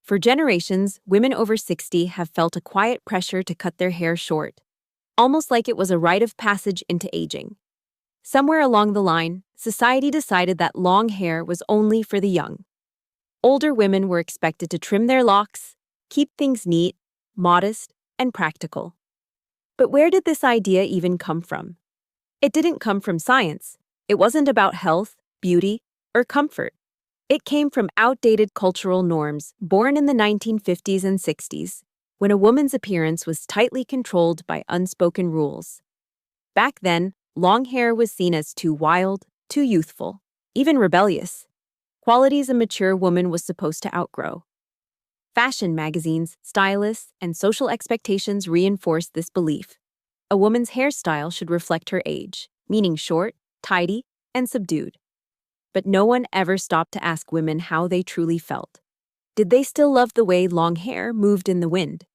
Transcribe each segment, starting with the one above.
For generations, women over 60 have felt a quiet pressure to cut their hair short, almost like it was a rite of passage into aging. Somewhere along the line, society decided that long hair was only for the young. Older women were expected to trim their locks, keep things neat, modest, and practical. But where did this idea even come from? It didn't come from science. It wasn't about health, beauty, or comfort. It came from outdated cultural norms born in the 1950s and 60s, when a woman's appearance was tightly controlled by unspoken rules. Back then, long hair was seen as too wild, too youthful, even rebellious, qualities a mature woman was supposed to outgrow. Fashion magazines, stylists, and social expectations reinforced this belief. A woman's hairstyle should reflect her age, meaning short, tidy, and subdued. But no one ever stopped to ask women how they truly felt. Did they still love the way long hair moved in the wind?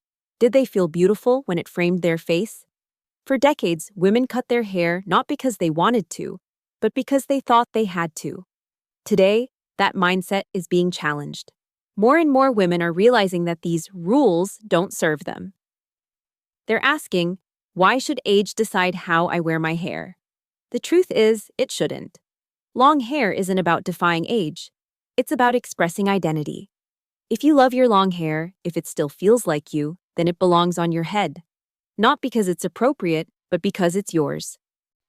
Did they feel beautiful when it framed their face? For decades, women cut their hair not because they wanted to, but because they thought they had to. Today, that mindset is being challenged. More and more women are realizing that these rules don't serve them. They're asking, why should age decide how I wear my hair? The truth is, it shouldn't. Long hair isn't about defying age. It's about expressing identity. If you love your long hair, if it still feels like you, then it belongs on your head. Not because it's appropriate, but because it's yours.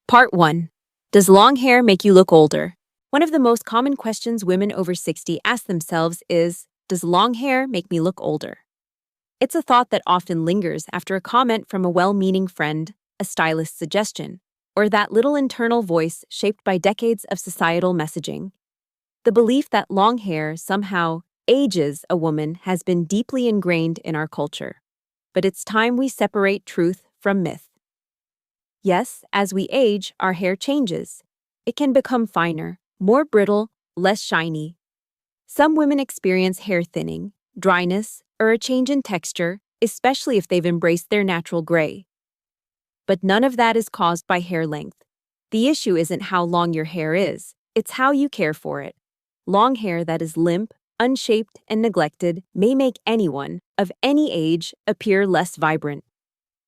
Part 1. Does long hair make you look older? One of the most common questions women over 60 ask themselves is, does long hair make me look older? It's a thought that often lingers after a comment from a well-meaning friend, a stylist's suggestion, or that little internal voice shaped by decades of societal messaging. The belief that long hair somehow ages a woman has been deeply ingrained in our culture. But it's time we separate truth from myth. Yes, as we age, our hair changes. It can become finer, more brittle, less shiny. Some women experience hair thinning, dryness, or a change in texture, especially if they've embraced their natural gray. But none of that is caused by hair length. The issue isn't how long your hair is, it's how you care for it. Long hair that is limp, unshaped, and neglected may make anyone, of any age, appear less vibrant.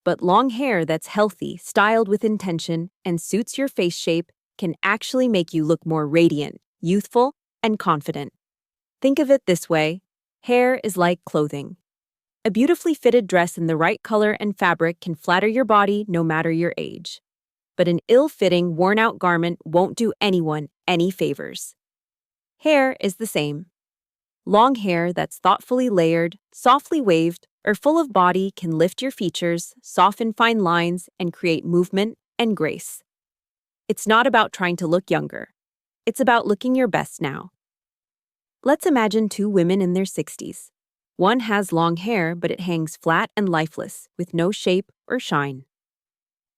But long hair that's healthy, styled with intention, and suits your face shape can actually make you look more radiant, youthful, and confident. Think of it this way: hair is like clothing. A beautifully fitted dress in the right color and fabric can flatter your body no matter your age. But an ill-fitting, worn-out garment won't do anyone any favors. Hair is the same. Long hair that's thoughtfully layered, softly waved, or full of body can lift your features, soften fine lines, and create movement and grace. It's not about trying to look younger. It's about looking your best now. Let's imagine two women in their 60s. One has long hair, but it hangs flat and lifeless, with no shape or shine.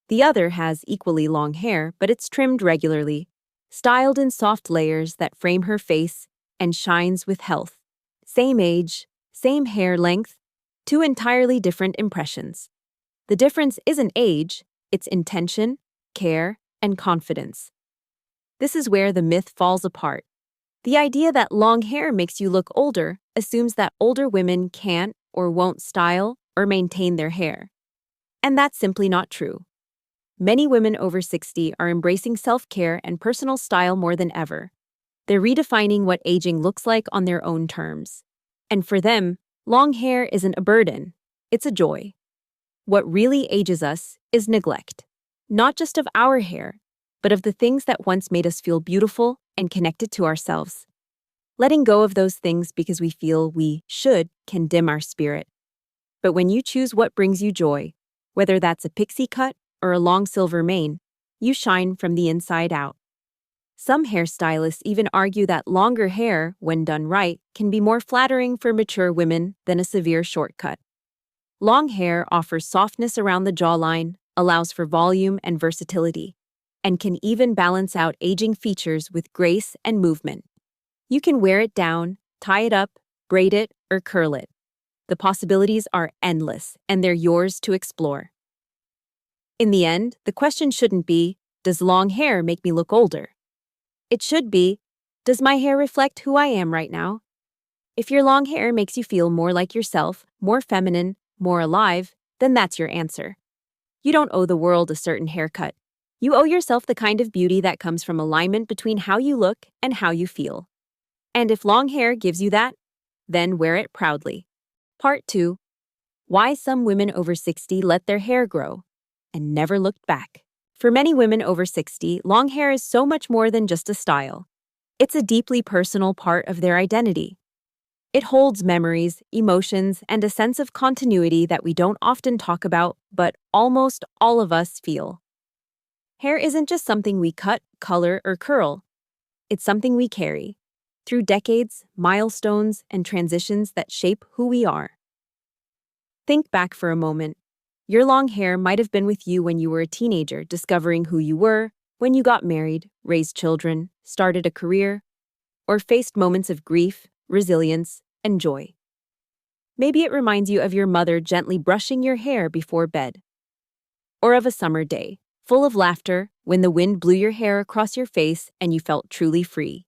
The other has equally long hair, but it's trimmed regularly, styled in soft layers that frame her face, and shines with health. Same age, same hair length, two entirely different impressions. The difference isn't age, it's intention, care, and confidence. This is where the myth falls apart. The idea that long hair makes you look older assumes that older women can't or won't style or maintain their hair. And that's simply not true. Many women over 60 are embracing self-care and personal style more than ever. They're redefining what aging looks like on their own terms. And for them, long hair isn't a burden, it's a joy. What really ages us is neglect, not just of our hair, but of the things that once made us feel beautiful and connected to ourselves. Letting go of those things because we feel we should can dim our spirit. But when you choose what brings you joy, whether that's a pixie cut or a long silver mane, you shine from the inside out. Some hairstylists even argue that longer hair, when done right, can be more flattering for mature women than a severe shortcut. Long hair offers softness around the jawline, allows for volume and versatility, and can even balance out aging features with grace and movement. You can wear it down, tie it up, braid it, or curl it. The possibilities are endless, and they're yours to explore. In the end, the question shouldn't be, does long hair make me look older? It should be, does my hair reflect who I am right now? If your long hair makes you feel more like yourself, more feminine, more alive, then that's your answer. You don't owe the world a certain haircut. You owe yourself the kind of beauty that comes from alignment between how you look and how you feel. And if long hair gives you that, then wear it proudly. Part 2. Why some women over 60 let their hair grow and never looked back. For many women over 60, long hair is so much more than just a style. It's a deeply personal part of their identity. It holds memories, emotions, and a sense of continuity that we don't often talk about, but almost all of us feel. Hair isn't just something we cut, color, or curl. It's something we carry through decades, milestones, and transitions that shape who we are. Think back for a moment. Your long hair might have been with you when you were a teenager, discovering who you were, when you got married, raised children, started a career, or faced moments of grief, resilience, and joy. Maybe it reminds you of your mother gently brushing your hair before bed, or of a summer day, full of laughter, when the wind blew your hair across your face and you felt truly free.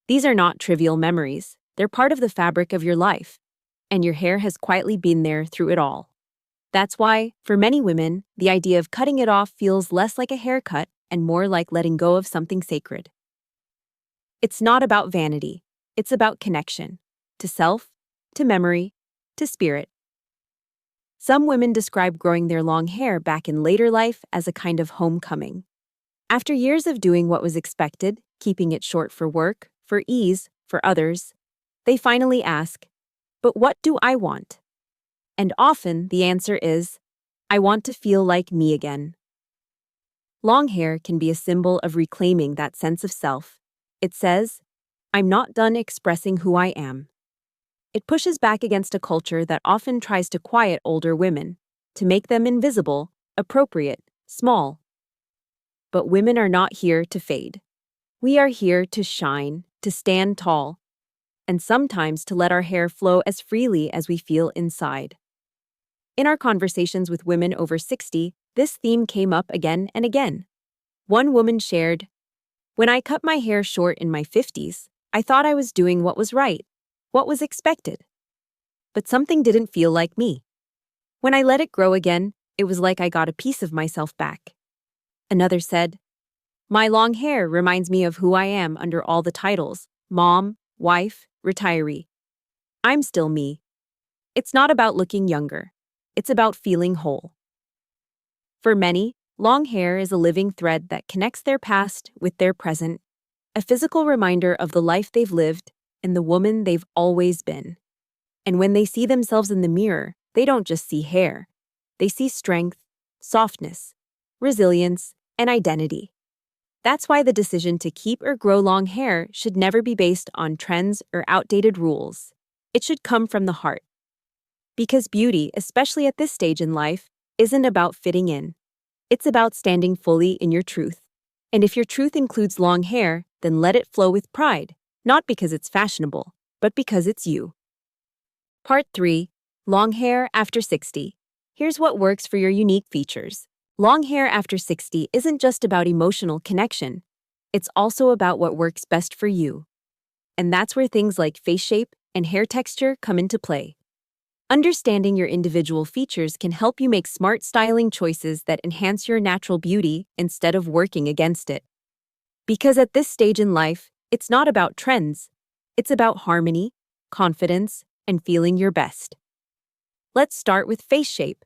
These are not trivial memories. They're part of the fabric of your life, and your hair has quietly been there through it all. That's why, for many women, the idea of cutting it off feels less like a haircut and more like letting go of something sacred. It's not about vanity. It's about connection. To self, to memory, to spirit. Some women describe growing their long hair back in later life as a kind of homecoming. After years of doing what was expected, keeping it short for work, for ease, for others, they finally ask, "But what do I want?" And often the answer is, "I want to feel like me again." Long hair can be a symbol of reclaiming that sense of self. It says, "I'm not done expressing who I am." It pushes back against a culture that often tries to quiet older women, to make them invisible, appropriate, small. But women are not here to fade. We are here to shine, to stand tall, and sometimes to let our hair flow as freely as we feel inside. In our conversations with women over 60, this theme came up again and again. One woman shared, "When I cut my hair short in my 50s, I thought I was doing what was right, what was expected. But something didn't feel like me. When I let it grow again, it was like I got a piece of myself back." Another said, "My long hair reminds me of who I am under all the titles: mom, wife, retiree. I'm still me." It's not about looking younger. It's about feeling whole. For many, long hair is a living thread that connects their past with their present, a physical reminder of the life they've lived and the woman they've always been. And when they see themselves in the mirror, they don't just see hair. They see strength, softness, resilience, and identity. That's why the decision to keep or grow long hair should never be based on trends or outdated rules. It should come from the heart. Because beauty, especially at this stage in life, isn't about fitting in. It's about standing fully in your truth. And if your truth includes long hair, then let it flow with pride, not because it's fashionable, but because it's you. Part 3. Long hair after 60. Here's what works for your unique features. Long hair after 60 isn't just about emotional connection. It's also about what works best for you. And that's where things like face shape and hair texture come into play. Understanding your individual features can help you make smart styling choices that enhance your natural beauty instead of working against it. Because at this stage in life, it's not about trends. It's about harmony, confidence, and feeling your best. Let's start with face shape.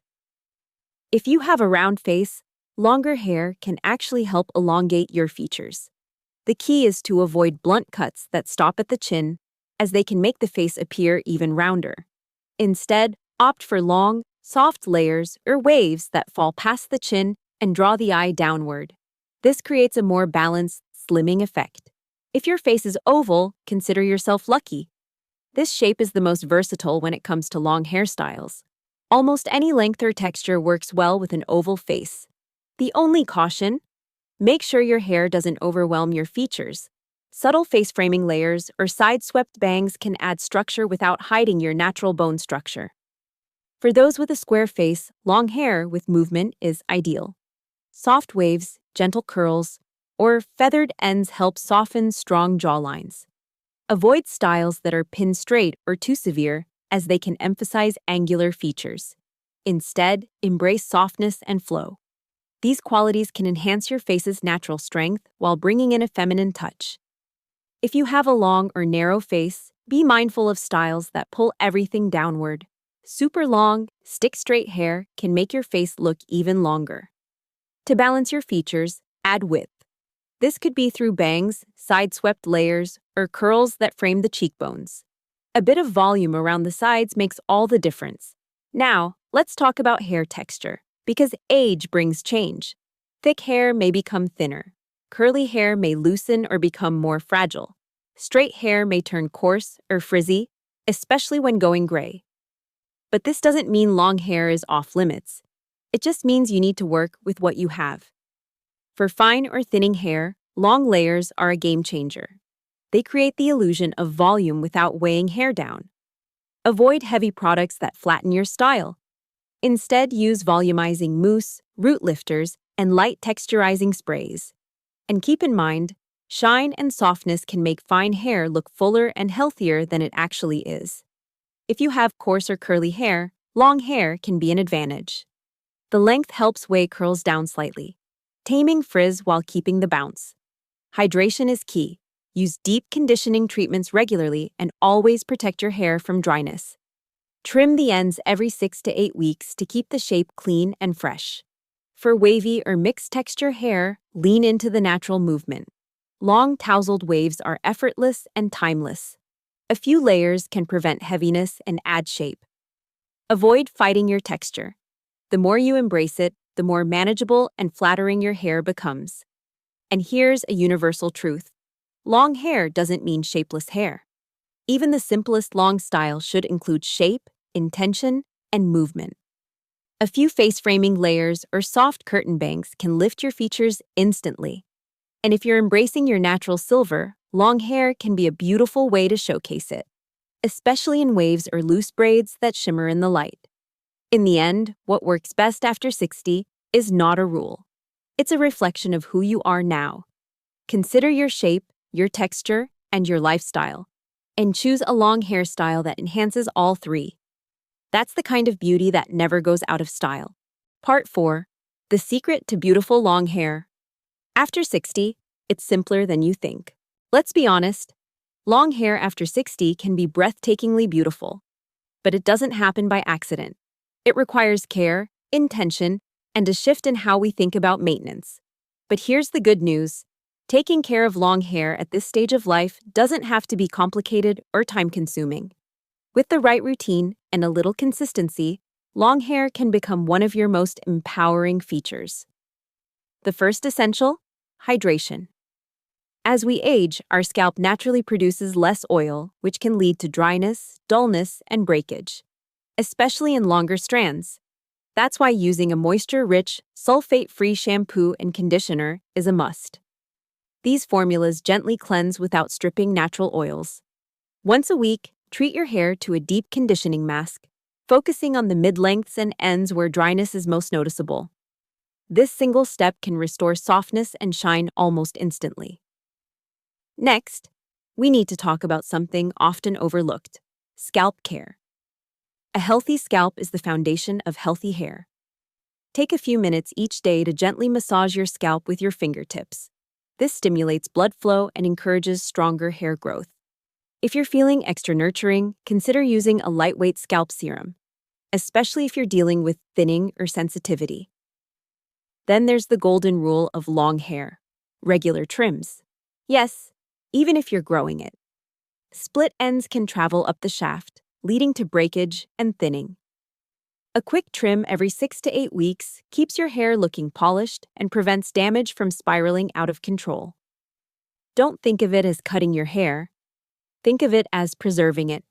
If you have a round face, longer hair can actually help elongate your features. The key is to avoid blunt cuts that stop at the chin, as they can make the face appear even rounder. Instead, opt for long, soft layers or waves that fall past the chin and draw the eye downward. This creates a more balanced, slimming effect. If your face is oval, consider yourself lucky. This shape is the most versatile when it comes to long hairstyles. Almost any length or texture works well with an oval face. The only caution? Make sure your hair doesn't overwhelm your features. Subtle face framing layers or side-swept bangs can add structure without hiding your natural bone structure. For those with a square face, long hair with movement is ideal. Soft waves, gentle curls, or feathered ends help soften strong jawlines. Avoid styles that are pin straight or too severe, as they can emphasize angular features. Instead, embrace softness and flow. These qualities can enhance your face's natural strength while bringing in a feminine touch. If you have a long or narrow face, be mindful of styles that pull everything downward. Super long, stick-straight hair can make your face look even longer. To balance your features, add width. This could be through bangs, side-swept layers, or curls that frame the cheekbones. A bit of volume around the sides makes all the difference. Now, let's talk about hair texture, because age brings change. Thick hair may become thinner. Curly hair may loosen or become more fragile. Straight hair may turn coarse or frizzy, especially when going gray. But this doesn't mean long hair is off limits. It just means you need to work with what you have. For fine or thinning hair, long layers are a game changer. They create the illusion of volume without weighing hair down. Avoid heavy products that flatten your style. Instead, use volumizing mousse, root lifters, and light texturizing sprays. And keep in mind, shine and softness can make fine hair look fuller and healthier than it actually is. If you have coarse or curly hair, long hair can be an advantage. The length helps weigh curls down slightly, taming frizz while keeping the bounce. Hydration is key. Use deep conditioning treatments regularly and always protect your hair from dryness. Trim the ends every 6 to 8 weeks to keep the shape clean and fresh. For wavy or mixed texture hair, lean into the natural movement. Long tousled waves are effortless and timeless. A few layers can prevent heaviness and add shape. Avoid fighting your texture. The more you embrace it, the more manageable and flattering your hair becomes. And here's a universal truth. Long hair doesn't mean shapeless hair. Even the simplest long style should include shape, intention, and movement. A few face-framing layers or soft curtain bangs can lift your features instantly. And if you're embracing your natural silver, long hair can be a beautiful way to showcase it, especially in waves or loose braids that shimmer in the light. In the end, what works best after 60 is not a rule. It's a reflection of who you are now. Consider your shape, your texture, and your lifestyle, and choose a long hairstyle that enhances all three. That's the kind of beauty that never goes out of style. Part 4. The secret to beautiful long hair. After 60, it's simpler than you think. Let's be honest, long hair after 60 can be breathtakingly beautiful. But it doesn't happen by accident. It requires care, intention, and a shift in how we think about maintenance. But here's the good news. Taking care of long hair at this stage of life doesn't have to be complicated or time-consuming. With the right routine and a little consistency, long hair can become one of your most empowering features. The first essential: hydration. As we age, our scalp naturally produces less oil, which can lead to dryness, dullness, and breakage, especially in longer strands. That's why using a moisture-rich, sulfate-free shampoo and conditioner is a must. These formulas gently cleanse without stripping natural oils. Once a week, treat your hair to a deep conditioning mask, focusing on the mid-lengths and ends where dryness is most noticeable. This single step can restore softness and shine almost instantly. Next, we need to talk about something often overlooked: scalp care. A healthy scalp is the foundation of healthy hair. Take a few minutes each day to gently massage your scalp with your fingertips. This stimulates blood flow and encourages stronger hair growth. If you're feeling extra nurturing, consider using a lightweight scalp serum, especially if you're dealing with thinning or sensitivity. Then there's the golden rule of long hair: regular trims. Yes, even if you're growing it. Split ends can travel up the shaft, leading to breakage and thinning. A quick trim every 6 to 8 weeks keeps your hair looking polished and prevents damage from spiraling out of control. Don't think of it as cutting your hair. Think of it as preserving it.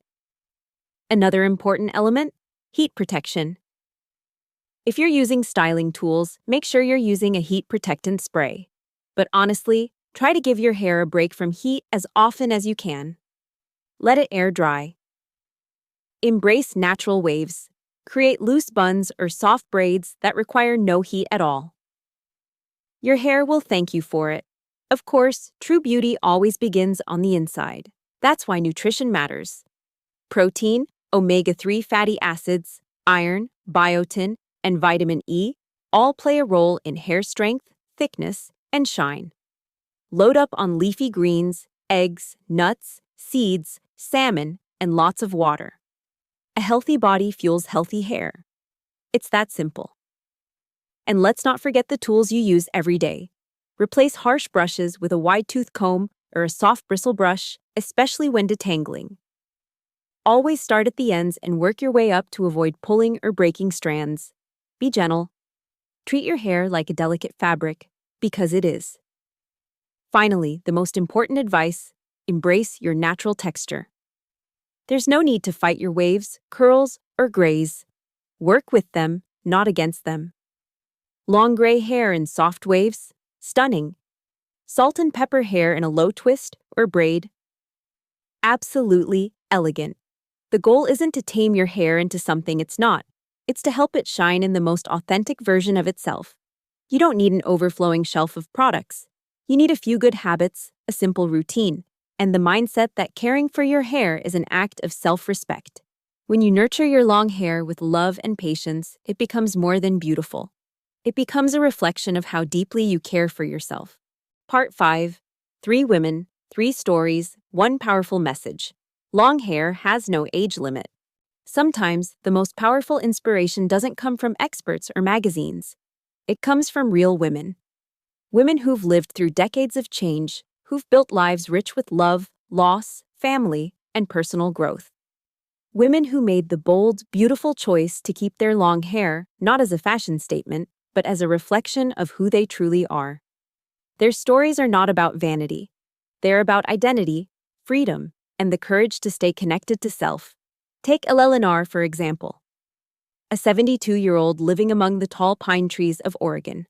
Another important element: heat protection. If you're using styling tools, make sure you're using a heat protectant spray. But honestly, try to give your hair a break from heat as often as you can. Let it air dry. Embrace natural waves. Create loose buns or soft braids that require no heat at all. Your hair will thank you for it. Of course, true beauty always begins on the inside. That's why nutrition matters. Protein, omega-3 fatty acids, iron, biotin, and vitamin E all play a role in hair strength, thickness, and shine. Load up on leafy greens, eggs, nuts, seeds, salmon, and lots of water. A healthy body fuels healthy hair. It's that simple. And let's not forget the tools you use every day. Replace harsh brushes with a wide-tooth comb or a soft bristle brush, especially when detangling. Always start at the ends and work your way up to avoid pulling or breaking strands. Be gentle. Treat your hair like a delicate fabric, because it is. Finally, the most important advice: embrace your natural texture. There's no need to fight your waves, curls, or grays. Work with them, not against them. Long gray hair in soft waves? Stunning. Salt and pepper hair in a low twist or braid? Absolutely elegant. The goal isn't to tame your hair into something it's not. It's to help it shine in the most authentic version of itself. You don't need an overflowing shelf of products. You need a few good habits, a simple routine, and the mindset that caring for your hair is an act of self-respect. When you nurture your long hair with love and patience, it becomes more than beautiful. It becomes a reflection of how deeply you care for yourself. Part 5. 3 Women, 3 Stories, 1 Powerful Message. Long hair has no age limit. Sometimes, the most powerful inspiration doesn't come from experts or magazines. It comes from real women. Women who've lived through decades of change, who've built lives rich with love, loss, family, and personal growth. Women who made the bold, beautiful choice to keep their long hair, not as a fashion statement, but as a reflection of who they truly are. Their stories are not about vanity. They're about identity, freedom, and the courage to stay connected to self. Take Eleanor, for example, a 72-year-old living among the tall pine trees of Oregon.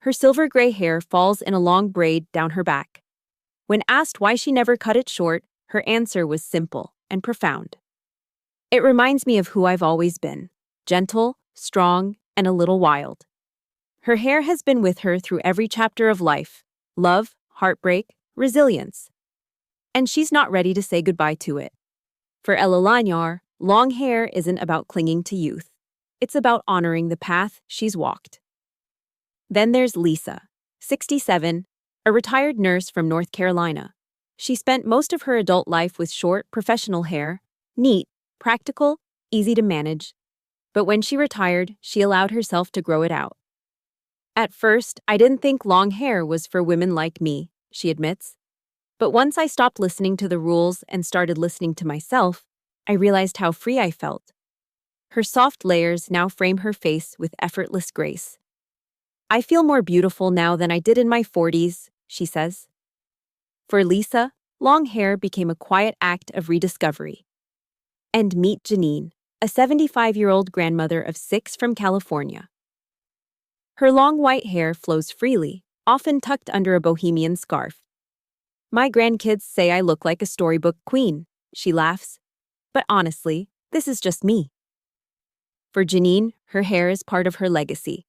Her silver gray hair falls in a long braid down her back. When asked why she never cut it short, her answer was simple and profound. It reminds me of who I've always been: gentle, strong, and a little wild. Her hair has been with her through every chapter of life: love, heartbreak, resilience. And she's not ready to say goodbye to it. For Eleanor, long hair isn't about clinging to youth. It's about honoring the path she's walked. Then there's Lisa, 67, a retired nurse from North Carolina. She spent most of her adult life with short, professional hair, neat, practical, easy to manage. But when she retired, she allowed herself to grow it out. At first, I didn't think long hair was for women like me, she admits. But once I stopped listening to the rules and started listening to myself, I realized how free I felt. Her soft layers now frame her face with effortless grace. I feel more beautiful now than I did in my 40s, she says. For Lisa, long hair became a quiet act of rediscovery. And meet Janine, a 75-year-old grandmother of 6 from California. Her long white hair flows freely, often tucked under a bohemian scarf. My grandkids say I look like a storybook queen, she laughs. But honestly, this is just me. For Janine, her hair is part of her legacy.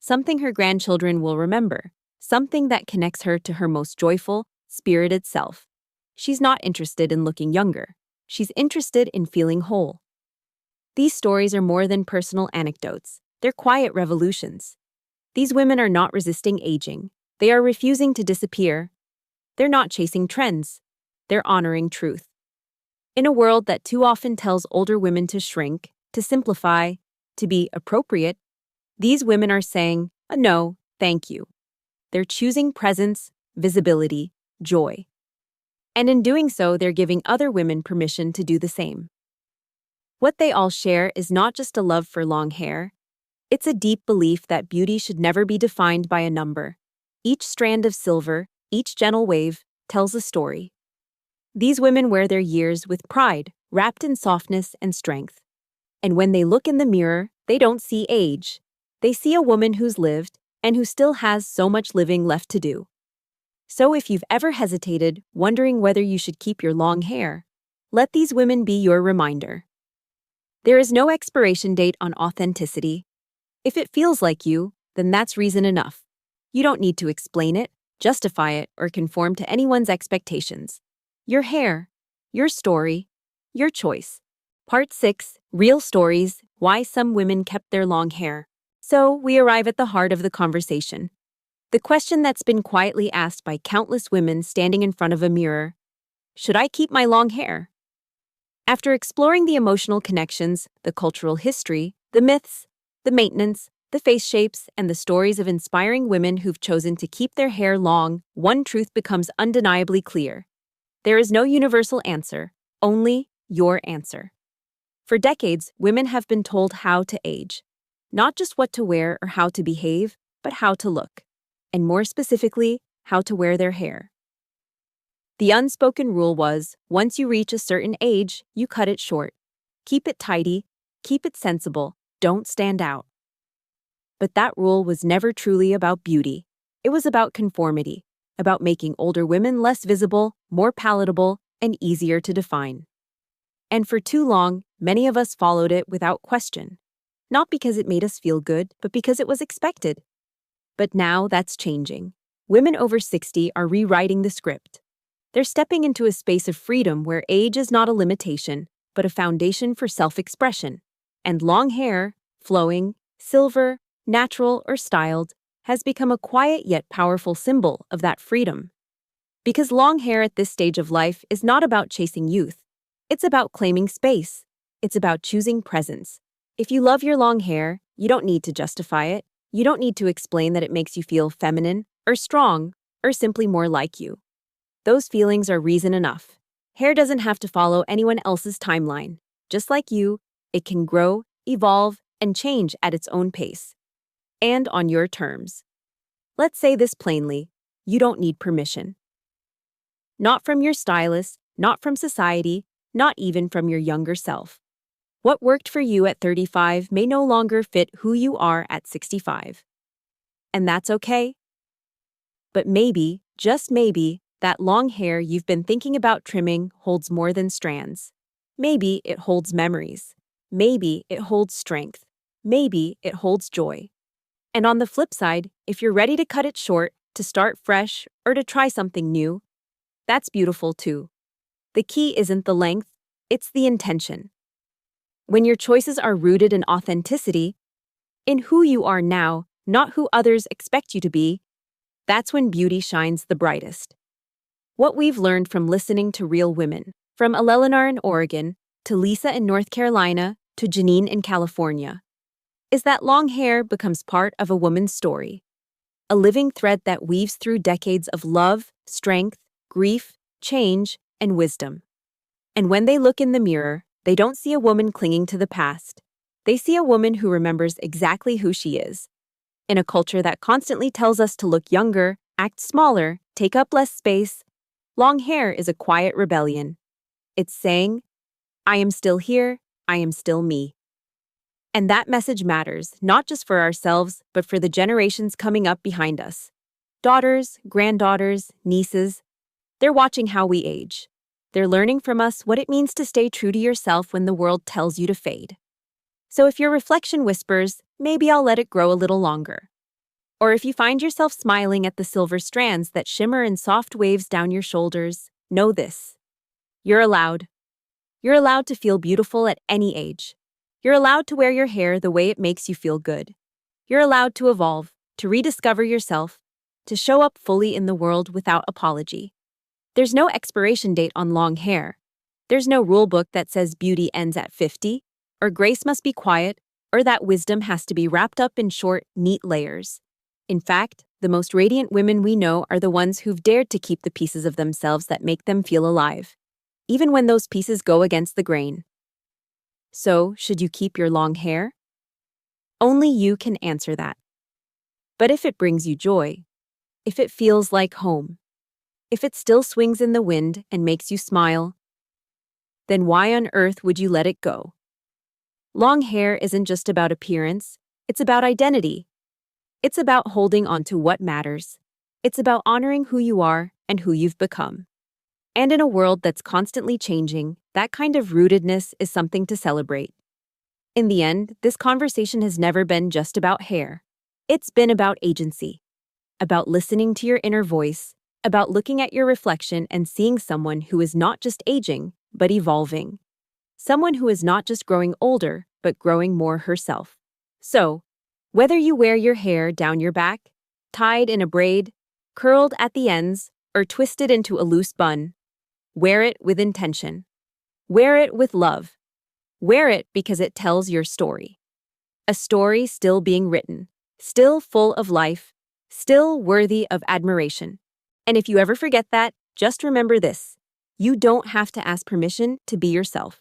Something her grandchildren will remember. Something that connects her to her most joyful, spirited self. She's not interested in looking younger. She's interested in feeling whole. These stories are more than personal anecdotes. They're quiet revolutions. These women are not resisting aging. They are refusing to disappear. They're not chasing trends. They're honoring truth. In a world that too often tells older women to shrink, to simplify, to be appropriate, these women are saying, no, thank you. They're choosing presence, visibility, joy. And in doing so, they're giving other women permission to do the same. What they all share is not just a love for long hair. It's a deep belief that beauty should never be defined by a number. Each strand of silver, each gentle wave, tells a story. These women wear their years with pride, wrapped in softness and strength. And when they look in the mirror, they don't see age. They see a woman who's lived and who still has so much living left to do. So if you've ever hesitated, wondering whether you should keep your long hair, let these women be your reminder. There is no expiration date on authenticity. If it feels like you, then that's reason enough. You don't need to explain it, justify it, or conform to anyone's expectations. Your hair, your story, your choice. Part 6, Real Stories, Why Some Women Kept Their Long Hair. So, we arrive at the heart of the conversation. The question that's been quietly asked by countless women standing in front of a mirror: should I keep my long hair? After exploring the emotional connections, the cultural history, the myths, the maintenance, the face shapes, and the stories of inspiring women who've chosen to keep their hair long, one truth becomes undeniably clear. There is no universal answer, only your answer. For decades, women have been told how to age. Not just what to wear or how to behave, but how to look. And more specifically, how to wear their hair. The unspoken rule was, once you reach a certain age, you cut it short. Keep it tidy, keep it sensible, don't stand out. But that rule was never truly about beauty. It was about conformity, about making older women less visible, more palatable, and easier to define. And for too long, many of us followed it without question. Not because it made us feel good, but because it was expected. But now that's changing. Women over 60 are rewriting the script. They're stepping into a space of freedom where age is not a limitation, but a foundation for self-expression. And long hair, flowing, silver, natural, or styled, has become a quiet yet powerful symbol of that freedom. Because long hair at this stage of life is not about chasing youth. It's about claiming space. It's about choosing presence. If you love your long hair, you don't need to justify it. You don't need to explain that it makes you feel feminine, or strong, or simply more like you. Those feelings are reason enough. Hair doesn't have to follow anyone else's timeline. Just like you, it can grow, evolve, and change at its own pace. And on your terms. Let's say this plainly: you don't need permission. Not from your stylist, not from society, not even from your younger self. What worked for you at 35 may no longer fit who you are at 65. And that's okay. But maybe, just maybe, that long hair you've been thinking about trimming holds more than strands. Maybe it holds memories. Maybe it holds strength. Maybe it holds joy. And on the flip side, if you're ready to cut it short, to start fresh, or to try something new, that's beautiful too. The key isn't the length, it's the intention. When your choices are rooted in authenticity, in who you are now, not who others expect you to be, that's when beauty shines the brightest. What we've learned from listening to real women, from Eleanor in Oregon, to Lisa in North Carolina, to Janine in California, is that long hair becomes part of a woman's story. A living thread that weaves through decades of love, strength, grief, change, and wisdom. And when they look in the mirror, they don't see a woman clinging to the past. They see a woman who remembers exactly who she is. In a culture that constantly tells us to look younger, act smaller, take up less space, long hair is a quiet rebellion. It's saying, I am still here, I am still me. And that message matters, not just for ourselves, but for the generations coming up behind us. Daughters, granddaughters, nieces, they're watching how we age. They're learning from us what it means to stay true to yourself when the world tells you to fade. So if your reflection whispers, maybe I'll let it grow a little longer. Or if you find yourself smiling at the silver strands that shimmer in soft waves down your shoulders, know this: you're allowed. You're allowed to feel beautiful at any age. You're allowed to wear your hair the way it makes you feel good. You're allowed to evolve, to rediscover yourself, to show up fully in the world without apology. There's no expiration date on long hair. There's no rule book that says beauty ends at 50, or grace must be quiet, or that wisdom has to be wrapped up in short, neat layers. In fact, the most radiant women we know are the ones who've dared to keep the pieces of themselves that make them feel alive, even when those pieces go against the grain. So, should you keep your long hair? Only you can answer that. But if it brings you joy, if it feels like home, if it still swings in the wind and makes you smile, then why on earth would you let it go? Long hair isn't just about appearance, it's about identity. It's about holding on to what matters. It's about honoring who you are and who you've become. And in a world that's constantly changing, that kind of rootedness is something to celebrate. In the end, this conversation has never been just about hair. It's been about agency, about listening to your inner voice, about looking at your reflection and seeing someone who is not just aging, but evolving. Someone who is not just growing older, but growing more herself. So, whether you wear your hair down your back, tied in a braid, curled at the ends, or twisted into a loose bun, wear it with intention. Wear it with love. Wear it because it tells your story. A story still being written, still full of life, still worthy of admiration. And if you ever forget that, just remember this: you don't have to ask permission to be yourself.